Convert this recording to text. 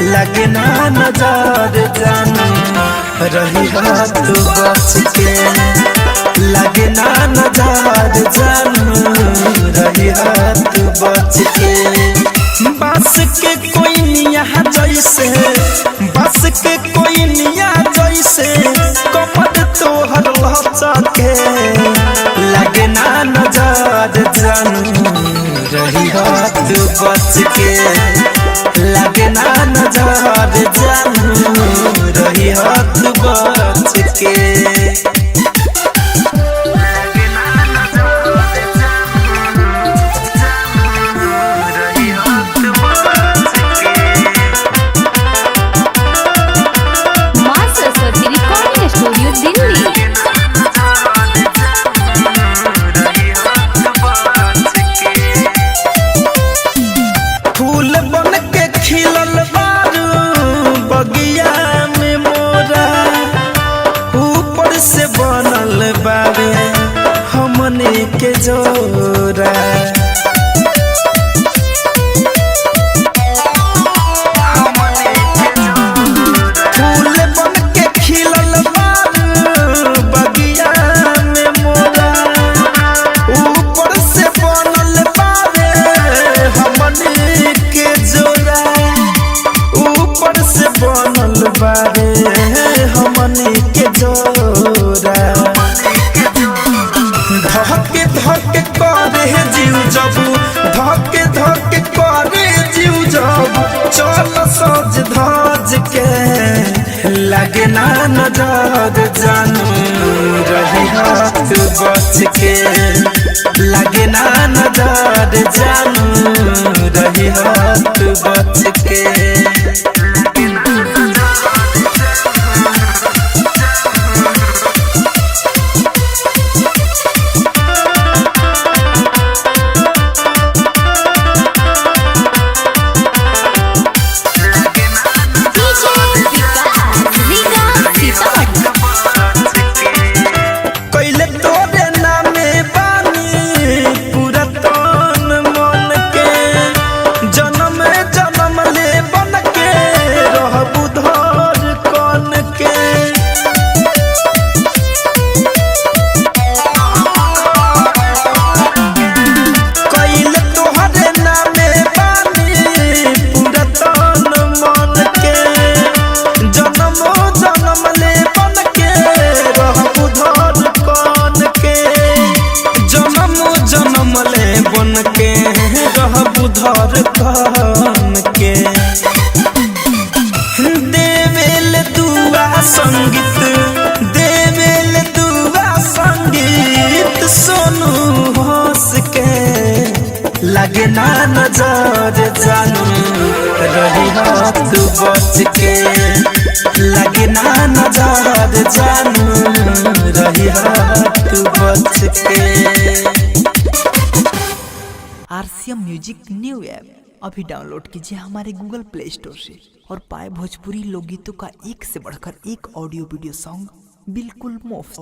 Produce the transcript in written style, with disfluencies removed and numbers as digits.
लगे ना नजर जानू रही हाथ बच के, लगे ना नजर जानू रही हाथ बच के। बस के कोई निया जैसे, बस के कोई निया जैसे कमर तोहर लचके, लगे ना नजर जानू रही हाथ बच के, लगे ना नजर जानू रही हाथ बच के। फूल बन के खिलल बारू बगिया में मोरा, ऊपर से बनल बारे हमने के जोरा। फूल बन के खिलल बारू बगिया में मोरा, ऊपर से बनल बारे हमने के जोरा, ऊपर से बनल बारे हमने के जोरा। धके धके करे जीव जब, धके धके करे जीव जब चल सज धज के, लगे ना नजर जानू रही हाथ बच के, लगे ना नजर जानू रही हाथ बच के। कैले तोरे नामे बानी पूरा तन मन के, जन्म जन्म ले बन के रहबू धर कन के। कैले तोहरे नामे बानी पूरा तन मन के, जन्म जन्म ले बन के रहबू धर कन के, जन्म जन्म ले बन के रहबू धर कन के। देवेल दुआ संगीत, देवेल दुआ संगीत सोनू हंस के, लगे ना नजर जानू रही हाथ बच के, लगे ना नजर जानू रही हाथ बच के। RCM म्यूजिक न्यू ऐप अभी डाउनलोड कीजिए हमारे गूगल प्ले स्टोर से और पाए भोजपुरी लोकगीतों का एक से बढ़कर एक ऑडियो वीडियो सॉन्ग बिल्कुल मुफ्त।